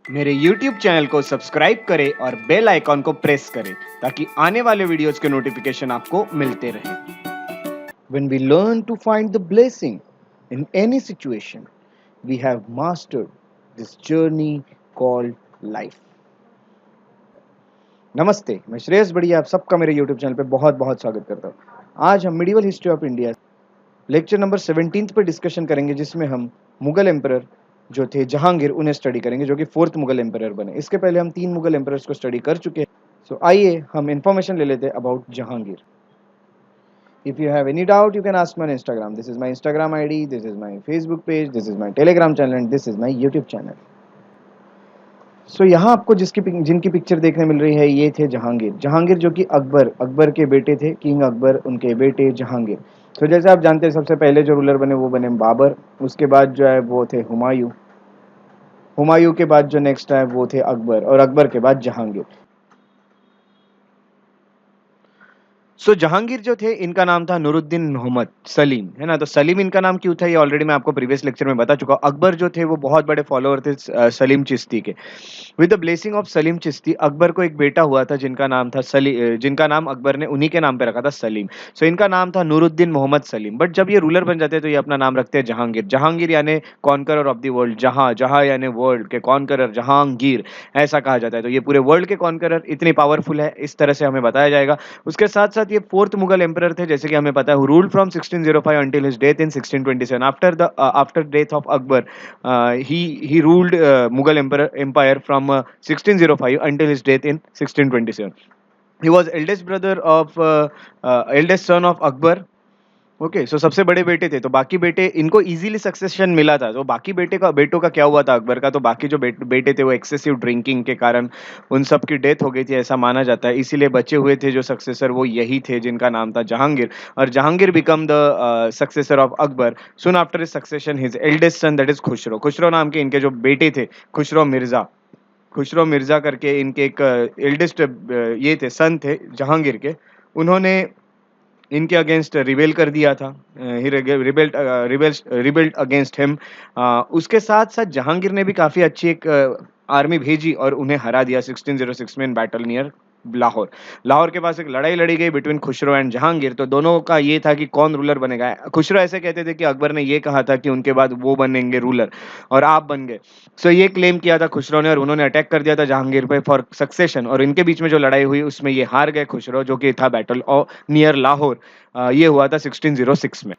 मेरे YouTube channel को subscribe करें और बेल आइकॉन को प्रेस करें ताकि आने वाले वीडियोस के नोटिफिकेशन आपको मिलते रहें। When we learn to find the blessing in any situation, we have mastered this journey called life. नमस्ते, मैं श्रेयस बढ़िया आप सबका मेरे YouTube चैनल पे बहुत बहुत स्वागत करता हूँ। आज हम medieval history of India lecture number 17 पर डिस्कशन करेंगे, जिसमें हम मुगल एम्परर जो थे जहांगीर उन्हें स्टडी करेंगे, जो कि 4th मुगल एम्परर बने। इसके पहले हम 3 मुगल एम्परर्स को स्टडी कर चुके हैं। सो आइए हम इंफॉर्मेशन ले लेते हैं about Jahangir. If you have any doubt, you can ask me on Instagram. This is my Instagram ID, this is my Facebook page, this is my Telegram channel and this is my YouTube channel. So यहाँ आपको जिनकी picture देखने मिल रही है, ये थे जहांगीर। जहांगीर जो कि अकबर के बेटे थे, किंग अकबर, उनके बेटे जहांगीर। तो जैसे आप जानते हैं, सबसे पहले जो रूलर बने वो बने बाबर। उसके बाद जो है वो थे हुमायूं। हुमायूं के बाद जो नेक्स्ट है वो थे अकबर, और अकबर के बाद जहांगीर। सो जहांगीर जो थे, इनका नाम था नूरुद्दीन मोहम्मद सलीम, है ना। तो सलीम इनका नाम क्यों था, ये ऑलरेडी मैं आपको प्रीवियस लेक्चर में बता चुका हूँ। अकबर जो थे वो बहुत बड़े फॉलोअर थे सलीम चिश्ती के। With the blessing of Salim Chishti, Akbar को एक बेटा हुआ था जिनका नाम था जिनका नाम अकबर ने उन्हीं के नाम पे रखा था, सलीम। सो इनका नाम था नूरुद्दीन मोहम्मद सलीम। बट जब ये रूलर बन जाते हैं तो ये अपना नाम रखते हैं जहांगीर। जहांगीर यानी कॉन्करर ऑफ द वर्ल्ड, जहां यानी वर्ल्ड के कॉन्करर, जहांगीर ऐसा कहा जाता है। तो ये पूरे वर्ल्ड के कॉन्करर इतने पावरफुल है, इस तरह से हमें बताया जाएगा। उसके साथ साथ ये 4th मुगल एम्परर थे, जैसे कि हमें पता है, who ruled from 1605 until his death in 1627. After death of Akbar, he ruled Mughal empire from 1605 until his death in 1627. He was eldest son of Akbar. Okay, so सबसे बड़े बेटे थे, तो बाकी बेटे इनको इजीली सक्सेशन मिला था। तो बाकी बेटों का क्या हुआ था अकबर का, तो बाकी जो बेटे थे वो एक्सेसिव ड्रिंकिंग के कारण उन सब की डेथ हो गई थी, ऐसा माना जाता है। इसीलिए बचे हुए थे जो सक्सेसर, वो यही थे जिनका नाम था जहांगीर। और Jahangir become the successor of Akbar soon after his succession. His eldest son, that is Khusro. Khusro नाम के इनके जो बेटे थे, खुसरो मिर्जा करके इनके एक एल्डेस्ट ये थे, सन थे जहांगीर के। उन्होंने इनके अगेंस्ट रिबेल कर दिया था। ही रिबेल्ड अगेंस्ट हिम। उसके साथ साथ जहांगीर ने भी काफी अच्छी एक आर्मी भेजी और उन्हें हरा दिया 1606 में इन बैटल नियर लाहौर। लाहौर के पास एक लड़ाई लड़ी गई बिटवीन खुसरो एंड जहांगीर। तो दोनों का ये था कि कौन रूलर बनेगा। खुसरो ऐसे कहते थे कि अकबर ने ये कहा था कि उनके बाद वो बनेंगे रूलर और आप बन गए। सो ये क्लेम किया था खुसरो ने, और उन्होंने अटैक कर दिया था जहांगीर पे फॉर सक्सेशन। और इनके बीच में जो लड़ाई हुई उसमें ये हार गए खुसरो, जो कि था बैटल नियर लाहौर। ये हुआ था 1606 में।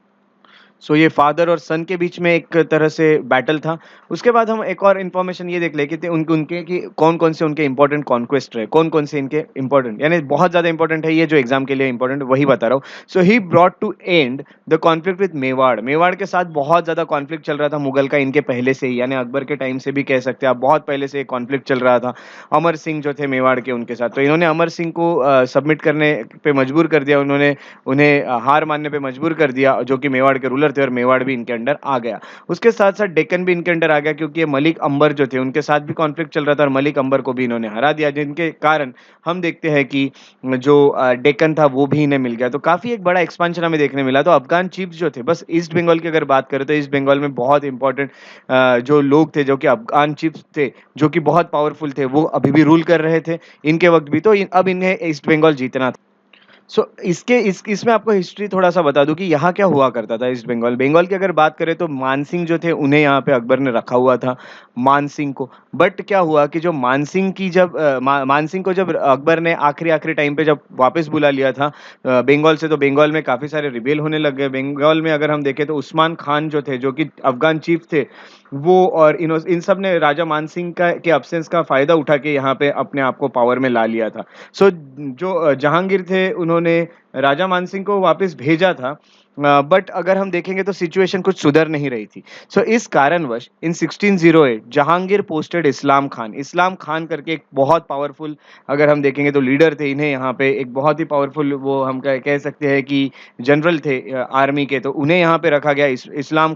सो ये फादर और सन के बीच में एक तरह से बैटल था। उसके बाद हम एक और इन्फॉर्मेशन ये देख ले कि उनके कि कौन कौन से उनके इंपॉर्टेंट कॉन्क्वेस्ट रहे, कौन कौन से इनके इंपॉर्टेंट, यानी बहुत ज्यादा इंपॉर्टेंट है ये, जो एग्जाम के लिए इंपॉर्टेंट वही बता रहा हूँ। So he brought to end the conflict with Mewar. Mewar के साथ बहुत ज्यादा कॉन्फ्लिक्ट चल रहा था मुगल का इनके पहले से ही, यानी अकबर के टाइम से भी कह सकते हैं आप, बहुत पहले से कॉन्फ्लिक्ट चल रहा था अमर सिंह जो थे मेवाड़ के, उनके साथ। तो इन्होंने अमर सिंह को सबमिट करने पे मजबूर कर दिया, उन्होंने उन्हें हार मानने पे मजबूर कर दिया, जो कि मेवाड़ के रूलर थे, और मेवाड़ भी इनके अंडर आ गया। उसके साथ साथ डेक्कन भी इनके अंडर आ गया, क्योंकि ये मलिक अंबर जो थे उनके साथ भी कॉन्फ्लिक्ट चल रहा था, और मलिक अंबर को भी इन्होंने हरा दिया, जिनके कारण हम देखते हैं कि जो डेक्कन था वो भी इन्हें मिल गया। तो काफी एक बड़ा एक्सपेंशन हमें देखने मिला। तो अफगान चीफ्स जो थे, बस ईस्ट बंगाल की अगर बात करें तो ईस्ट बंगाल में बहुत इंपॉर्टेंट जो लोग थे, जो कि अफगान चीफ्स थे, जो कि बहुत पावरफुल थे, वो अभी भी रूल कर रहे थे इनके वक्त भी। तो अब इन्हें ईस्ट बंगाल जीतना था। इसमें आपको हिस्ट्री थोड़ा सा बता दूं कि यहाँ क्या हुआ करता था ईस्ट बंगाल की अगर बात करें तो मानसिंह जो थे उन्हें यहाँ पे अकबर ने रखा हुआ था, मानसिंह को। बट क्या हुआ कि जो मानसिंह को जब अकबर ने आखिरी टाइम पे जब वापस बुला लिया था बंगाल से, तो बंगाल में काफी सारे रिबेल होने लग गए। बंगाल में अगर हम देखें तो उस्मान खान जो थे, जो कि अफगान चीफ थे, वो और इन सब ने राजा मानसिंह का के अब्सेंस का फायदा उठा के यहाँ पे अपने आप को पावर में ला लिया था। सो जो जहांगीर थे उन्होंने राजा मानसिंह को वापस भेजा था, बट अगर हम देखेंगे तो सिचुएशन कुछ सुधर नहीं रही थी। सो इस कारणवश इन 1608 जहांगीर पोस्टेड इस्लाम खान करके एक बहुत पावरफुल, अगर हम देखेंगे तो लीडर थे। इन्हें यहाँ पे एक बहुत ही पावरफुल, वो हम कह सकते हैं कि जनरल थे आर्मी के, तो उन्हें यहाँ पे रखा गया। इस्लाम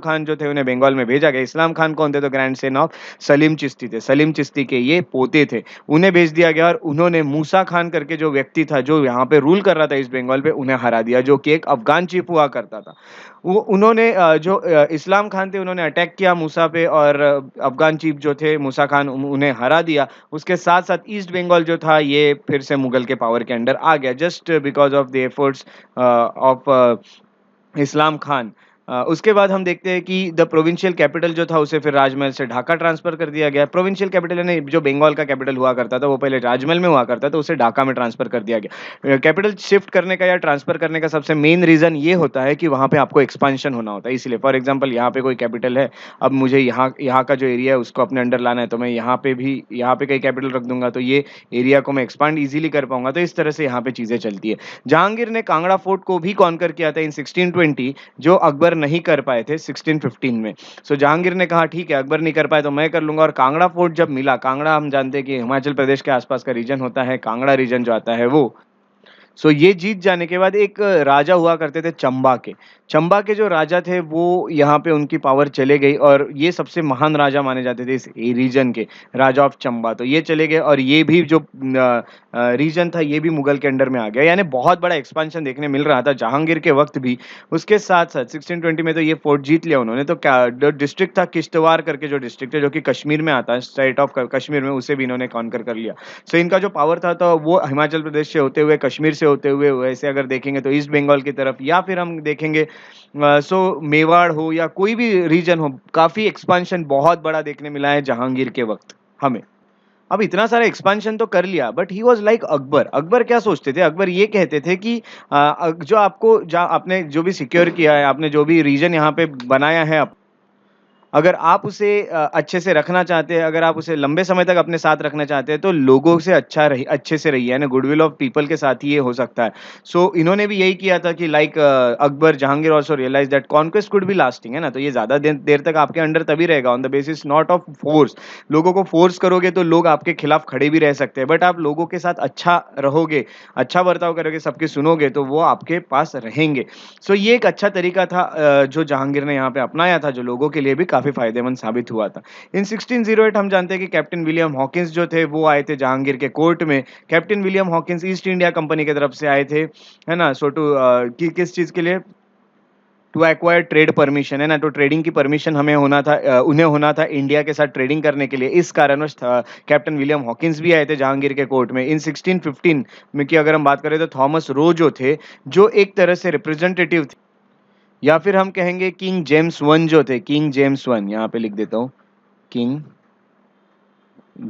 खान जो थे उन्हें बंगाल में भेजा गया। इस्लाम खान कौन थे, तो grand son of Salim Chishti थे, सलीम चिश्ती के ये पोते थे। उन्हें भेज दिया गया और उन्होंने मूसा खान करके जो व्यक्ति था, जो यहाँ पे रूल कर रहा था इस बंगाल पे, उन्हें हरा दिया, जो कि एक अफगान अफ़गान चीफ हुआ करता था। वो उन्होंने जो इस्लाम खान थे उन्होंने अटैक किया मूसा पे और अफ़गान चीफ जो थे मूसा खान उन्हें हरा दिया। उसके साथ-साथ ईस्ट बंगाल जो था ये फिर से मुगल के पावर के अंडर आ गया just because of the efforts of Islam Khan. उसके बाद हम देखते हैं कि द प्रोविंशियल कैपिटल जो था उसे फिर राजमहल से ढाका ट्रांसफ़र कर दिया गया। प्रोविंशियल कैपिटल यानी जो बंगाल का कैपिटल हुआ करता था वो पहले राजमहल में हुआ करता था, उसे ढाका में ट्रांसफ़र कर दिया गया। कैपिटल शिफ्ट करने का या ट्रांसफ़र करने का सबसे मेन रीज़न ये होता है कि वहाँ पे आपको एक्सपेंशन होना होता है इसलिए। फॉर एग्ज़ाम्पल यहाँ पे कोई कैपिटल है, अब मुझे यहाँ यहाँ का जो एरिया है उसको अपने अंडर लाना है तो मैं यहाँ पे कहीं कैपिटल रख दूँगा तो ये एरिया को मैं एक्सपांड ईज़िली कर पाऊँगा, तो इस तरह से यहाँ पे चीज़ें चलती है। जहांगीर ने कांगड़ा फोर्ट को भी कॉन्कर किया था इन 1620 जो अकबर नहीं कर पाए थे 1615 में। सो जहांगीर ने कहा ठीक है अकबर नहीं कर पाए तो मैं कर लूँगा और कांगड़ा फोर्ट जब मिला, कांगड़ा हम जानते हैं कि हिमाचल प्रदेश के आस-पास का रीजन होता है, कांगड़ा रीजन जो आता है वो। सो ये जीत जाने के बाद एक राजा हुआ करते थे चंबा के। चंबा के जो राजा थे वो यहाँ पे उनकी पावर चले गई और ये सबसे महान राजा माने जाते थे इस रीजन के, राजा ऑफ चंबा। तो ये चले गए और ये भी जो रीजन था ये भी मुगल के अंडर में आ गया। यानी बहुत बड़ा एक्सपेंशन देखने मिल रहा था जहांगीर के वक़्त भी। उसके साथ-साथ 1620 में तो ये फोर्ट जीत लिया उन्होंने, तो क्या जो डिस्ट्रिक्ट था किश्तवाड़ करके जो डिस्ट्रिक्ट है जो कि कश्मीर में आता है, स्टेट ऑफ कश्मीर में, उसे भी इन्होंने कॉन्कर कर लिया। सो इनका जो पावर था तो वो हिमाचल प्रदेश से होते हुए, कश्मीर से होते हुए, वैसे अगर देखेंगे तो ईस्ट बंगाल की तरफ या फिर हम देखेंगे सो मेवाड़ हो या कोई भी रीजन हो, काफ़ी एक्सपेंशन बहुत बड़ा देखने मिला है जहांगीर के वक़्त हमें। अब इतना सारा एक्सपेंशन तो कर लिया but he was like Akbar. Akbar क्या सोचते थे? अकबर ये कहते थे कि जो आपको जहाँ आपने जो भी सिक्योर किया है, आपने जो भी रीजन यहाँ पे बनाया है अगर आप उसे अच्छे से रखना चाहते हैं, अगर आप उसे लंबे समय तक अपने साथ रखना चाहते हैं, तो लोगों से अच्छे से रहिए, यानी गुडविल ऑफ पीपल के साथ ही ये हो सकता है। सो इन्होंने भी यही किया था कि like Akbar, Jahangir also realise that conquest could be lasting, है ना? तो ये ज़्यादा देर देर तक आपके अंडर तभी रहेगा on the basis not of force. लोगों को फोर्स करोगे तो लोग आपके खिलाफ खड़े भी रह सकते हैं, बट आप लोगों के साथ अच्छा रहोगे, अच्छा बर्ताव करोगे, सबकी सुनोगे, तो वो आपके पास रहेंगे। सो ये एक अच्छा तरीका था जो जहांगीर ने यहाँ पे अपनाया था, जो लोगों के लिए भी काफ़ी फ़ायदेमंद साबित हुआ था। इन 1608 हम जानते हैं कि कैप्टन विलियम हॉकिंस जो थे, वो आए थे जहांगीर के कोर्ट में। Captain William Hawkins east India company की तरफ से आए थे, है ना? सो किस चीज़ के लिए? टू एक्वायर ट्रेड परमिशन, है ना? तो ट्रेडिंग की परमिशन हमें होना था, उन्हें होना था इंडिया के साथ ट्रेडिंग करने के लिए। इस कारणवश कैप्टन विलियम हॉकिंस भी आए थे जहांगीर के कोर्ट में। इन 1615 में की अगर हम बात करें तो थॉमस रो जो थे, जो एक तरह से रिप्रेजेंटेटिव थे या फिर हम कहेंगे किंग जेम्स वन जो थे, किंग जेम्स वन, यहाँ पे लिख देता हूँ, किंग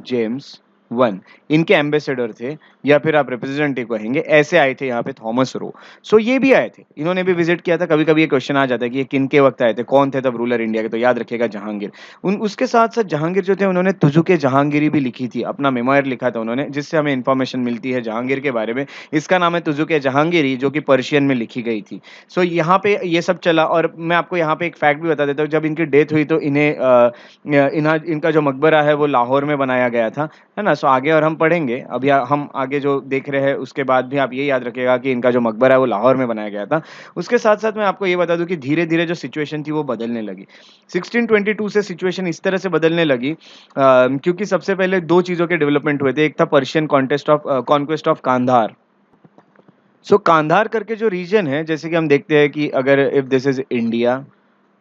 जेम्स वन, इनके एम्बेसडर थे या फिर आप रिप्रेजेंटेटिव कहेंगे, ऐसे आए थे यहाँ पे थॉमस रो। सो ये भी आए थे, इन्होंने भी विजिट किया था। कभी-कभी ये क्वेश्चन आ जाता है कि ये किन के वक़्त आए थे, कौन थे तब रूलर इंडिया के? तो याद रखिएगा जहांगीर। उन उसके साथ-साथ जहांगीर जो थे उन्होंने तुज़ुक-ए जहांगीरी भी लिखी थी, अपना मेमोयर लिखा था उन्होंने, जिससे हमें इन्फॉर्मेशन मिलती है जहांगीर के बारे में। इसका नाम है तुज़ुक-ए जहांगीरी, जो कि पर्शियन में लिखी गई थी। सो यहाँ पे ये सब चला और मैं आपको यहाँ पे एक फैक्ट भी बता देता हूँ, जब इनकी डेथ हुई तो इनका जो मकबरा है वो लाहौर में बनाया गया था, है ना? सो आगे और हम पढ़ेंगे, अभी हम आगे जो देख रहे हैं उसके बाद भी आप ये याद रखिएगा कि इनका जो मकबरा है वो लाहौर में बनाया गया था। उसके साथ-साथ मैं आपको ये बता दूँ कि धीरे-धीरे जो सिचुएशन थी वो बदलने लगी। 1622 से सिचुएशन इस तरह से बदलने लगी क्योंकि सबसे पहले 2 चीज़ों के डेवलपमेंट हुए थे। एक था पर्शियन कॉन्क्वेस्ट ऑफ कांधार। सो कांधार करके जो रीजन है, जैसे कि हम देखते हैं कि अगर if this is India,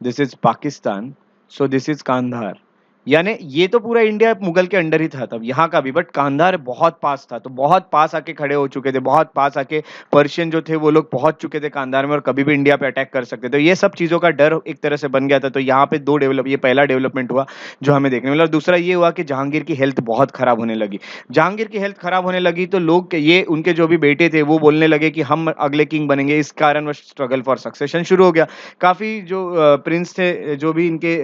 this is Pakistan, so this is Kandahar. यानी ये तो पूरा इंडिया मुगल के अंडर ही था तब, यहाँ का भी, बट कांधार बहुत पास था, तो बहुत पास आके खड़े हो चुके थे, बहुत पास आके पर्शियन जो थे वो लोग पहुँच चुके थे कांधार में और कभी भी इंडिया पे अटैक कर सकते थे। तो ये सब चीज़ों का डर एक तरह से बन गया था, तो यहाँ पे 2 डेवलप ये पहला डेवलपमेंट हुआ जो हमें देखने मिला और दूसरा ये हुआ कि जहांगीर की हेल्थ बहुत खराब होने लगी। जहांगीर की हेल्थ खराब होने लगी तो ये उनके जो भी बेटे थे वो बोलने लगे कि हम अगले किंग बनेंगे, इस कारणवश स्ट्रगल फॉर सक्सेशन शुरू हो गया। काफ़ी जो प्रिंस थे, जो भी इनके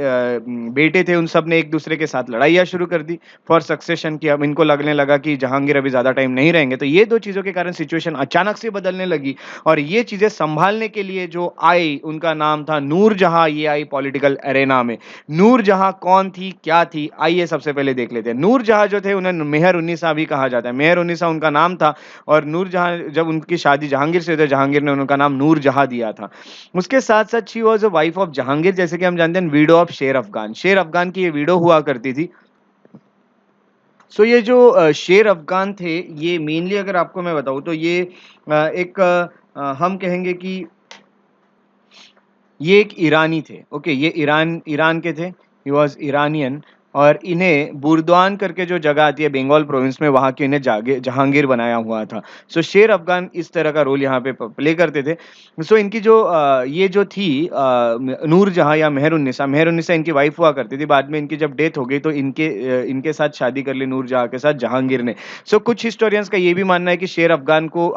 बेटे थे, उन सब ने एक-दूसरे के साथ लड़ाइयाँ शुरू कर दी फॉर सक्सेशन की। अब इनको लगने लगा कि जहांगीर अभी ज़्यादा टाइम नहीं रहेंगे, तो ये 2 चीज़ों के कारण सिचुएशन अचानक से बदलने लगी और ये चीज़ें सँभालने के लिए जो आई, उनका नाम था नूरजहाँ, ये आई पॉलिटिकल अरेना में। नूरजहाँ कौन थी, क्या थी? आइए सबसे पहले देख लेते हैं। नूरजहाँ जो थे उन्हें मेहर-उन्निसा भी कहा जाता है। मेहर-उन्निसा उनका नाम था और नूरजहाँ, जब उनकी शादी जहांगीर से हुई तो जहांगीर ने उनका नाम नूरजहाँ दिया था। उसके साथ-साथ she was a wife of Jahangir, जैसे कि हम जानते हैं विडो ऑफ शेर अफ़गान। शेर अफ़गान की ये विडो हुआ करती थी। सो ये जो शेर अफ़गान थे, ये मेनली अगर आपको मैं बताऊँ तो ये एक हम कहेंगे कि ये एक ईरानी थे, ओके, ये ईरान ईरान के थे, ही वाज़ इरानियन, और इन्हें बुर्दवान करके जो जगह आती है बंगाल प्रोविंस में, वहाँ के इन्हें जागे जहांगीर बनाया हुआ था। सो शेर अफ़गान इस तरह का रोल यहाँ पे प प्ले करते थे। सो इनकी जो ये जो थी नूरजहाँ या मेहरुन्निसा इनकी वाइफ़ हुआ करती थी। बाद में इनकी जब डेथ हो गई तो इनके साथ शादी कर ली नूरजहाँ के साथ जहांगीर ने। सो कुछ हिस्टोरियंस का ये भी मानना है कि शेर अफ़गान को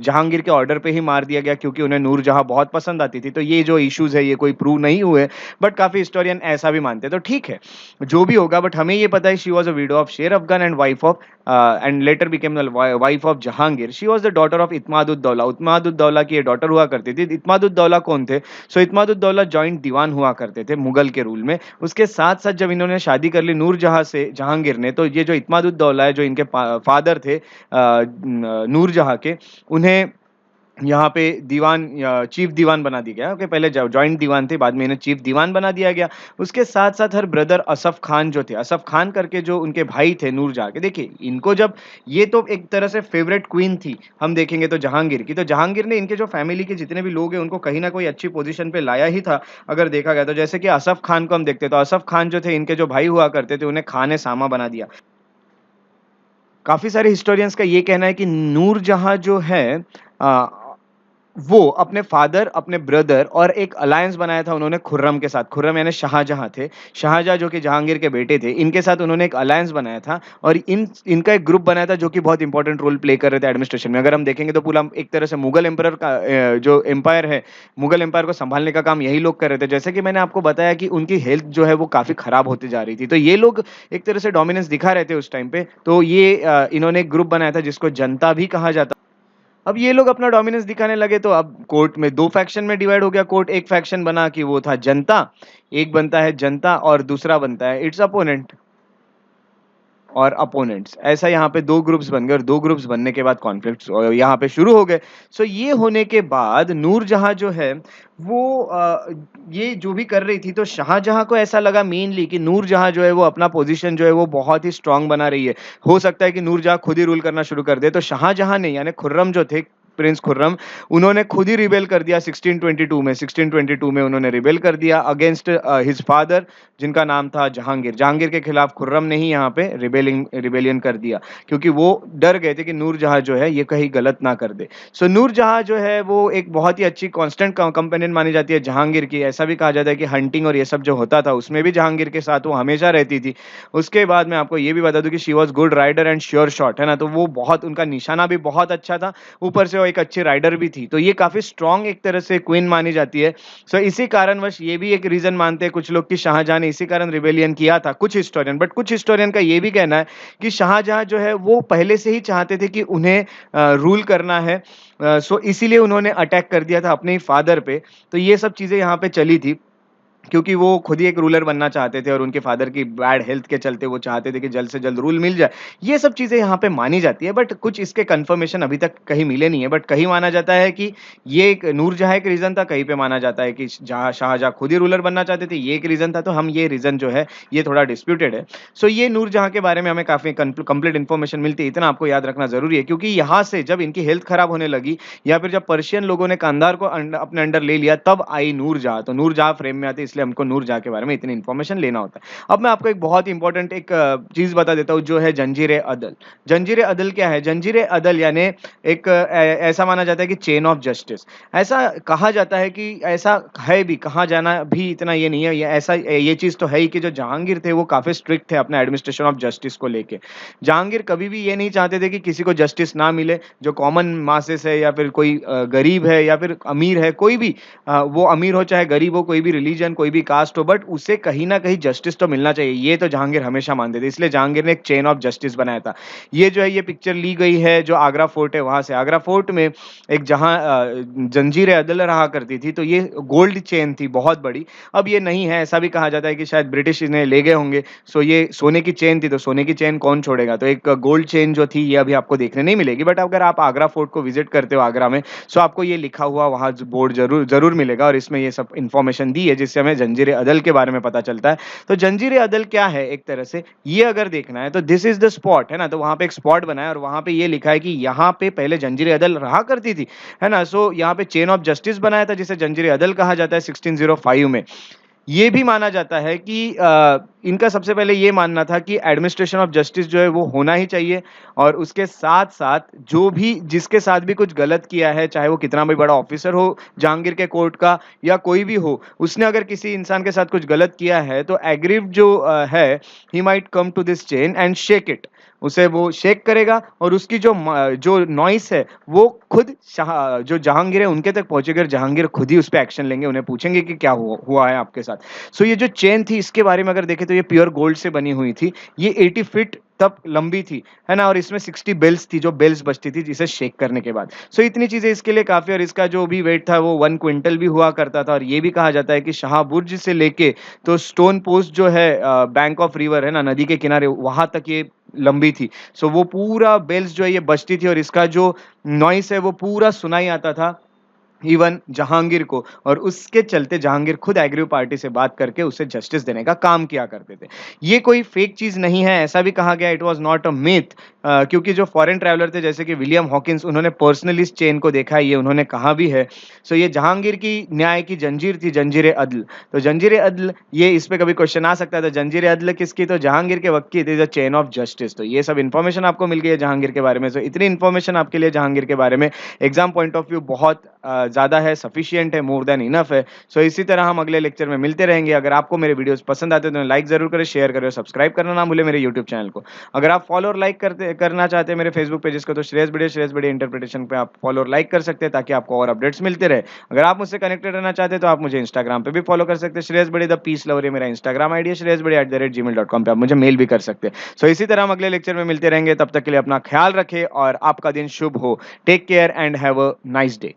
जहांगीर के ऑर्डर पे ही मार दिया गया, क्योंकि उन्हें नूरजहाँ बहुत पसंद आती थी। तो ये जो इश्यूज़ है ये कोई प्रूव नहीं हुए, बट काफ़ी हिस्टोरियन ऐसा भी मानते हैं। तो ठीक है, जो भी होगा, बट हमें ये पता है she was a widow of Sher Afghan and wife of and later became the wife of Jahangir. She was the daughter of Itmad ud Daula. Itmad ud Daula की ये डॉटर हुआ करती थी। इत्माद-उद-दौला कौन थे? सो इत्माद-उद-दौला जॉइंट दीवान हुआ करते थे मुगल के रूल में। उसके साथ-साथ जब इन्होंने शादी कर ली नूरजहाँ से जहांगीर ने, तो ये जो इत्माद-उद-दौला है, जो इनके फादर थे नूरजहाँ के, उन्हें यहाँ पे दीवान या चीफ दीवान बना दिया गया। ओके, पहले जॉइंट दीवान थे, बाद में इन्हें चीफ दीवान बना दिया गया। उसके साथ-साथ हर ब्रदर असफ खान जो थे, असफ खान करके जो उनके भाई थे नूरजहाँ के, देखिए इनको जब, ये तो एक तरह से फेवरेट क्वीन थी, हम देखेंगे तो जहांगीर की। तो जहांगीर ने इनके जो फैमिली के जितने भी लोग हैं उनको कहीं न कोई अच्छी पोज़ीशन पे लाया ही था, अगर देखा गया तो। जैसे कि असफ खान को हम देखते हैं, तो असफ खान जो थे, इनके जो भाई हुआ करते थे, उन्हें खान-ए-सामा बना दिया। काफ़ी सारे हिस्टोरियंस का ये कहना है कि नूरजहाँ जो है अ, वो अपने फादर, अपने ब्रदर और एक अलायंस बनाया था उन्होंने खुर्रम के साथ। खुर्रम यानी शाहजहाँ थे। शाहजहाँ जो कि जहांगीर के बेटे थे, इनके साथ उन्होंने एक अलायंस बनाया था, और इनका एक ग्रुप बनाया था जो कि बहुत इंपॉर्टेंट रोल प्ले कर रहे थे एडमिनिस्ट्रेशन में। अगर हम देखेंगे तो पूरा एक तरह से मुगल एम्परर का जो एम्पायर है, मुगल एम्पायर को सँभालने का काम यही लोग कर रहे थे। जैसे कि मैंने आपको बताया कि उनकी हेल्थ जो है वो काफ़ी खराब होती जा रही थी। तो ये लोग एक तरह से डोमिनेंस दिखा रहे थे उस टाइम पे। तो ये इन्होंने एक ग्रुप बनाया था जिसको जनता भी कहा जाता। अब ये लोग अपना डोमिनेंस दिखाने लगे, तो अब कोर्ट में 2 फैक्शन में डिवाइड हो गया कोर्ट। एक फैक्शन बना कि वो था जनता, एक बनता है जनता और दूसरा बनता है इट्स अपोनेंट और अपोनेंट्स। ऐसा यहाँ पे 2 ग्रुप्स बन गए, और 2 ग्रुप्स बनने के बाद कॉन्फ्लिक्ट्स यहाँ पे शुरू हो गए। सो ये होने के बाद नूरजहाँ जो है वो ये जो भी कर रही थी, तो शाहजहाँ को ऐसा लगा मेनली कि नूरजहाँ जो है वो अपना पोज़ीशन जो है वो बहुत ही स्ट्रॉन्ग बना रही है। हो सकता है कि नूरजहाँ खुद ही रूल करना शुरू कर दे। तो शाहजहाँ ने, यानी खुर्रम जो थे, प्रिंस खुर्रम, उन्होंने खुद ही रिबेल कर दिया 1622 में उन्होंने रिबेल कर दिया अगेंस्ट हिज फादर, जिनका नाम था जहांगीर। जहांगीर के खिलाफ खुर्रम ने ही यहाँ पे रिबेलियन कर दिया, क्योंकि वो डर गए थे कि नूरजहाँ जो है ये कहीं गलत ना कर दे। सो नूरजहाँ जो है वो एक बहुत ही अच्छी कांस्टेंट कंपेनियन मानी जाती है जहांगीर की। ऐसा भी कहा जाता है कि हंटिंग और ये सब जो होता था उसमें भी जहांगीर के साथ वो हमेशा रहती थी। उसके बाद मैं आपको ये भी बता दूं कि she was good rider and sure shot, है ना? तो वो बहुत, उनका निशाना भी बहुत अच्छा था, ऊपर से वो एक अच्छी राइडर भी थी। तो ये काफ़ी स्ट्रॉन्ग एक तरह से क्वीन मानी जाती है। सो इसी कारणवश ये भी एक रीज़न मानते हैं कुछ लोग कि शाहजहाँ ने इसी कारण रिबेलियन किया था, कुछ हिस्टोरियन। बट कुछ हिस्टोरियन का ये भी कहना है कि शाहजहाँ जो है वो पहले से ही चाहते थे कि उन्हें रूल करना है। सो इसीलिए उन्होंने अटैक कर दिया था अपने ही फादर पे। तो ये सब चीज़ें यहाँ पे चली थी। क्योंकि वो खुद ही एक रूलर बनना चाहते थे, और उनके फादर की बैड हेल्थ के चलते वो चाहते थे कि जल्द से जल्द रूल मिल जाए। ये सब चीज़ें यहाँ पे मानी जाती है, बट कुछ इसके कन्फर्मेशन अभी तक कहीं मिले नहीं है। बट कहीं माना जाता है कि ये एक नूरजहाँ एक रीज़न था, कहीं पे माना जाता है कि जहाँ शाहजहाँ खुद ही रूलर बनना चाहते थे, ये एक रीज़न था। तो हम ये रीज़न जो है ये थोड़ा डिस्प्यूटेड है। सो ये नूरजहाँ के बारे में हमें काफ़ी कंप्लीट इन्फॉर्मेशन मिलती है। इतना आपको याद रखना ज़रूरी है, क्योंकि यहाँ से जब इनकी हेल्थ खराब होने लगी, या फिर जब पर्शियन लोगों ने कंधार को अपने अंडर ले लिया, तब आई नूरजहाँ। तो नूरजहाँ फ्रेम में आती है, इसलिए हमको नूरजहाँ के बारे में इतनी इन्फॉर्मेशन लेना होता है। अब मैं आपको एक बहुत ही इंपॉर्टेंट एक चीज़ बता देता हूँ, जो है जंजीर-ए-अदल। जंजीर-ए-अदल क्या है? जंजीर-ए-अदल यानी एक ऐसा माना जाता है कि चेन ऑफ जस्टिस। ऐसा कहा जाता है कि ऐसा है भी, कहा जाना भी इतना ये नहीं है, ये ऐसा ये चीज़ तो है ही कि जो जहांगीर थे वो काफ़ी स्ट्रिक्ट थे अपने एडमिनिस्ट्रेशन ऑफ जस्टिस को लेके। जहांगीर कभी भी ये नहीं चाहते थे कि किसी को जस्टिस ना मिले, जो कॉमन मासेस है या फिर कोई गरीब है या फिर अमीर है, कोई भी वो अमीर हो चाहे गरीब हो, कोई भी रिलीजन, कोई भी कास्ट हो, बट उसे कहीं न कहीं जस्टिस तो मिलना चाहिए। ये तो जहांगीर हमेशा मानते थे, इसलिए जहांगीर ने एक चेन ऑफ जस्टिस बनाया था। ये जो है ये पिक्चर ली गई है जो आगरा फोर्ट है वहाँ से। आगरा फोर्ट में एक जहाँ जंजीर-ए-अदल रहा करती थी, तो ये गोल्ड चेन थी बहुत बड़ी। अब ये नहीं है, ऐसा भी कहा जाता है कि शायद ब्रिटिश इन्हें ले गए होंगे। सो ये सोने की चेन थी, तो सोने की चेन कौन छोड़ेगा? तो एक गोल्ड चेन जो थी ये अभी आपको देखने नहीं मिलेगी, बट अगर आप आगरा फोर्ट को विज़िट करते हो आगरा में, सो आपको ये लिखा हुआ वहाँ ज बोर्ड ज़रूर ज़रूर मिलेगा, और इसमें ये सब इन्फॉर्मेशन दी है जिससे हमें में जंजीर अदल के बारे में पता चलता है। तो जंजीर अदल क्या है एक तरह से, ये अगर देखना है तो दिस इज द स्पॉट, है ना। तो वहां पे एक स्पॉट बना है और वहां पे ये लिखा है कि यहाँ पे पहले जंजीर अदल रहा करती थी, है ना। सो यहाँ पे चेन ऑफ जस्टिस बनाया था जिसे जंजीर अदल कहा जाता है 1605 में। ये भी माना जाता है कि इनका सबसे पहले ये मानना था कि एडमिनिस्ट्रेशन ऑफ जस्टिस जो है वो होना ही चाहिए, और उसके साथ साथ जो भी जिसके साथ भी कुछ गलत किया है, चाहे वो कितना भी बड़ा ऑफिसर हो जहांगीर के कोर्ट का या कोई भी हो, उसने अगर किसी इंसान के साथ कुछ गलत किया है तो एग्रीव्ड जो है, he might come to this chain and shake it, उसे वो शेक करेगा और उसकी जो नॉइस है वो खुद जो जहांगीर है उनके तक पहुंचेगा। जहांगीर खुद ही उस पर एक्शन लेंगे, उन्हें पूछेंगे कि क्या हुआ है आपके साथ। सो ये जो चेन थी इसके बारे में अगर देखें तो ये प्योर गोल्ड से बनी हुई थी, ये 80 फीट तब लंबी थी, है ना। और इसमें 60 बेल्स थी जो बेल्स बजती थी जिसे शेक करने के बाद। सो इतनी चीजें इसके लिए काफी, और इसका जो भी वेट था वो 1 क्विंटल भी हुआ करता था। और ये भी कहा जाता है कि शाह बुर्ज से लेके तो स्टोन पोस्ट जो है बैंक ऑफ रिवर, है ना, नदी के किनारे, वहां तक ये लंबी थी। सो वो पूरा बेल्स जो है ये बजती थी और इसका जो नॉइस है वो पूरा सुनाई आता था इवन जहांगीर को, और उसके चलते जहांगीर खुद एग्रीव पार्टी से बात करके उसे जस्टिस देने का काम किया करते थे। ये कोई फेक चीज नहीं है, ऐसा भी कहा गया, it was not a myth, क्योंकि जो फॉरेन ट्रैवलर थे जैसे कि विलियम हॉकिंस, उन्होंने पर्सनली इस चेन को देखा है, ये उन्होंने कहा भी है। सो ये जहांगीर की न्याय की जंजीर थी, जंजीर अदल। तो जंजीर अदल, ये इस पे कभी क्वेश्चन आ सकता है, तो जंजीर अदल किसकी, तो जहांगीर के वक्त की थी, द चेन ऑफ जस्टिस। तो ये सब इन्फॉर्मेशन आपको मिल गई है जहांगीर के बारे में। सो इतनी इन्फॉर्मेशन आपके लिए जहांगीर के बारे में एग्जाम पॉइंट ऑफ व्यू बहुत ज़्यादा है, सफिशिएंट है, मोर देन इनफ है। सो इसी तरह हम अगले लेक्चर में मिलते रहेंगे। अगर आपको मेरे वीडियोस पसंद आते हैं तो लाइक जरूर करें, शेयर करें और सब्सक्राइब करना ना भूलें मेरे यूट्यूब चैनल को। अगर आप फॉलो और लाइक करना चाहते हैं मेरे फेसबुक पेजेस को तो श्रेयस बड़े इंटरप्रिटेशन पे आप फॉलो और लाइक कर सकते हैं ताकि आपको और अपडेट्स मिलते रहे। अगर आप मुझसे कनेक्टेड रहना चाहते हैं तो आप मुझे इंस्टाग्राम पे भी फॉलो कर सकते हैं, श्रेयस बड़े द पीस लवर, ये मेरा इंस्टाग्राम आईडी है, श्रेयसबड़े@gmail.com पे आप मुझे मेल भी कर सकते हैं। सो इसी तरह हम अगले लेक्चर में मिलते रहेंगे, तब तक के लिए अपना ख्याल रखें और आपका दिन शुभ हो। Take care and have a nice day.